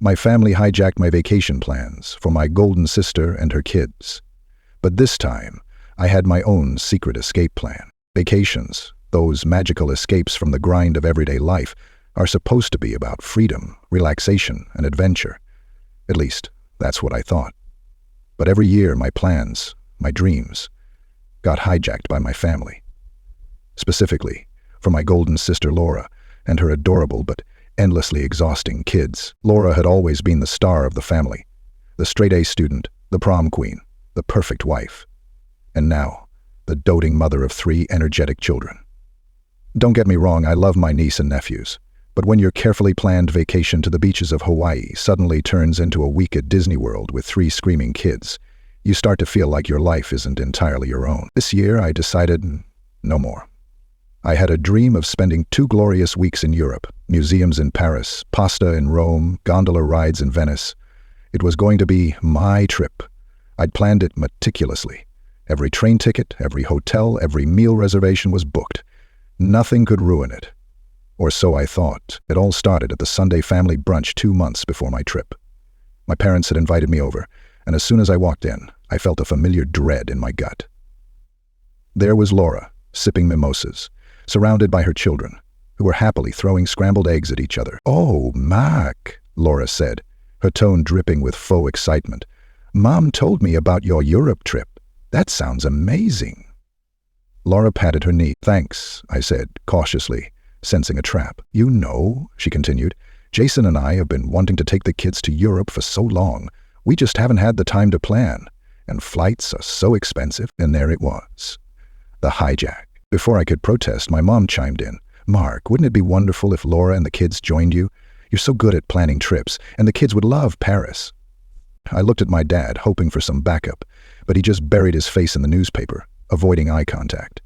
My family hijacked my vacation plans for my golden sister and her kids. But this time, I had my own secret escape plan. Vacations, those magical escapes from the grind of everyday life, are supposed to be about freedom, relaxation, and adventure. At least, that's what I thought. But every year, my plans, my dreams, got hijacked by my family. Specifically, for my golden sister Laura and her adorable but endlessly exhausting kids. Laura had always been the star of the family, the straight-A student, the prom queen, the perfect wife. And now, the doting mother of 3 energetic children. Don't get me wrong, I love my niece and nephews, but when your carefully planned vacation to the beaches of Hawaii suddenly turns into a week at Disney World with 3 screaming kids, you start to feel like your life isn't entirely your own. This year, I decided no more. I had a dream of spending 2 glorious weeks in Europe, museums in Paris, pasta in Rome, gondola rides in Venice. It was going to be my trip. I'd planned it meticulously. Every train ticket, every hotel, every meal reservation was booked. Nothing could ruin it. Or so I thought. It all started at the Sunday family brunch 2 months before my trip. My parents had invited me over, and as soon as I walked in, I felt a familiar dread in my gut. There was Laura, sipping mimosas, surrounded by her children, who were happily throwing scrambled eggs at each other. "Oh, Mac," Laura said, her tone dripping with faux excitement. "Mom told me about your Europe trip. That sounds amazing." Laura patted her knee. "Thanks," I said, cautiously, sensing a trap. "You know," she continued, "Jason and I have been wanting to take the kids to Europe for so long. We just haven't had the time to plan. And flights are so expensive." And there it was. The hijack. Before I could protest, my mom chimed in. "Mark, wouldn't it be wonderful if Laura and the kids joined you? You're so good at planning trips, and the kids would love Paris." I looked at my dad, hoping for some backup, but he just buried his face in the newspaper, avoiding eye contact.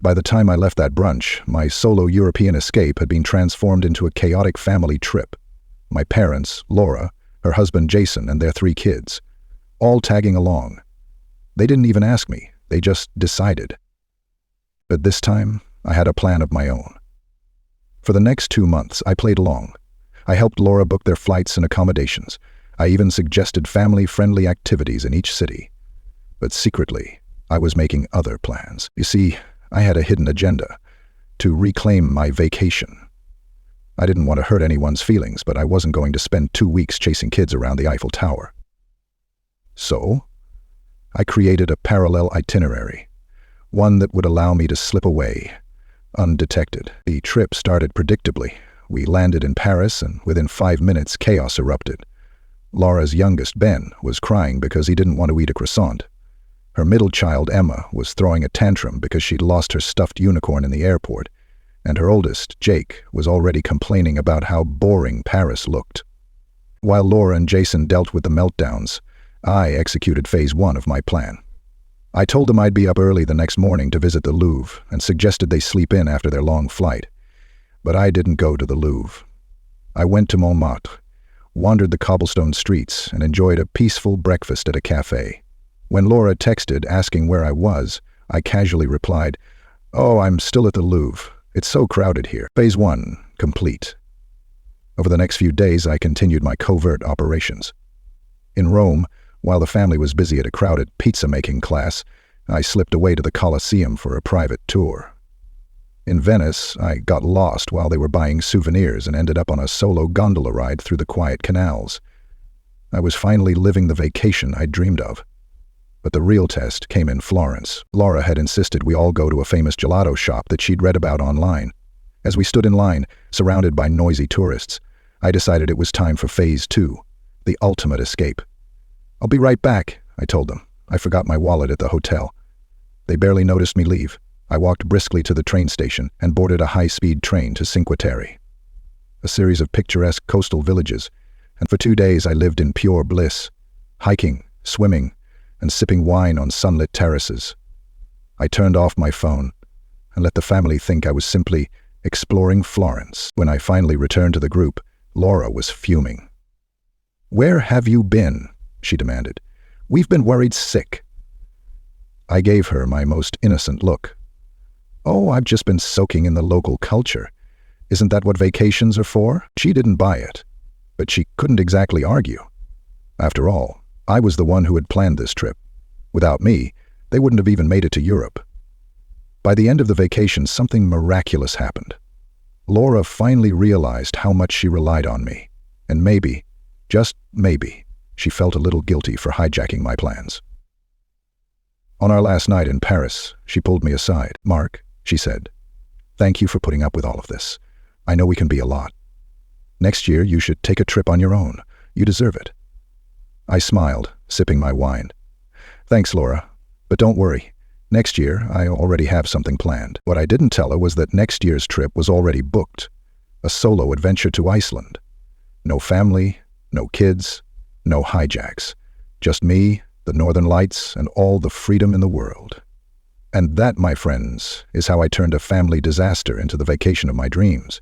By the time I left that brunch, my solo European escape had been transformed into a chaotic family trip. My parents, Laura, her husband Jason, and their 3 kids, all tagging along. They didn't even ask me. They just decided. But this time, I had a plan of my own. For the next 2 months, I played along. I helped Laura book their flights and accommodations. I even suggested family-friendly activities in each city. But secretly, I was making other plans. You see, I had a hidden agenda: to reclaim my vacation. I didn't want to hurt anyone's feelings, but I wasn't going to spend 2 weeks chasing kids around the Eiffel Tower. So, I created a parallel itinerary, one that would allow me to slip away, undetected. The trip started predictably. We landed in Paris, and within 5 minutes, chaos erupted. Laura's youngest, Ben, was crying because he didn't want to eat a croissant. Her middle child, Emma, was throwing a tantrum because she'd lost her stuffed unicorn in the airport, and her oldest, Jake, was already complaining about how boring Paris looked. While Laura and Jason dealt with the meltdowns, I executed phase 1 of my plan. I told them I'd be up early the next morning to visit the Louvre and suggested they sleep in after their long flight. But I didn't go to the Louvre. I went to Montmartre, wandered the cobblestone streets, and enjoyed a peaceful breakfast at a cafe. When Laura texted asking where I was, I casually replied, "Oh, I'm still at the Louvre. It's so crowded here." Phase 1, complete. Over the next few days, I continued my covert operations. In Rome, while the family was busy at a crowded pizza-making class, I slipped away to the Colosseum for a private tour. In Venice, I got lost while they were buying souvenirs and ended up on a solo gondola ride through the quiet canals. I was finally living the vacation I'd dreamed of. But the real test came in Florence. Laura had insisted we all go to a famous gelato shop that she'd read about online. As we stood in line, surrounded by noisy tourists, I decided it was time for phase 2, the ultimate escape. "I'll be right back," I told them. I forgot my wallet at the hotel. They barely noticed me leave. I walked briskly to the train station and boarded a high-speed train to Cinque Terre, a series of picturesque coastal villages, and for 2 days I lived in pure bliss, hiking, swimming, and sipping wine on sunlit terraces. I turned off my phone and let the family think I was simply exploring Florence. When I finally returned to the group, Laura was fuming. "Where have you been?" she demanded. "We've been worried sick." I gave her my most innocent look. "Oh, I've just been soaking in the local culture. Isn't that what vacations are for? She didn't buy it, but she couldn't exactly argue. After all, I was the one who had planned this trip. Without me, they wouldn't have even made it to Europe. By the end of the vacation, something miraculous happened. Laura finally realized how much she relied on me, and maybe, just maybe, she felt a little guilty for hijacking my plans. On our last night in Paris, she pulled me aside. "Mark," she said, "thank you for putting up with all of this. I know we can be a lot. Next year, you should take a trip on your own. You deserve it." I smiled, sipping my wine. "Thanks, Laura, but don't worry. Next year, I already have something planned." What I didn't tell her was that next year's trip was already booked. A solo adventure to Iceland. No family, no kids, no hijacks. Just me, the Northern Lights, and all the freedom in the world. And that, my friends, is how I turned a family disaster into the vacation of my dreams.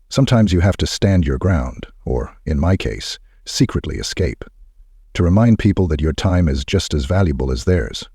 Sometimes you have to stand your ground, or, in my case, secretly escape, to remind people that your time is just as valuable as theirs.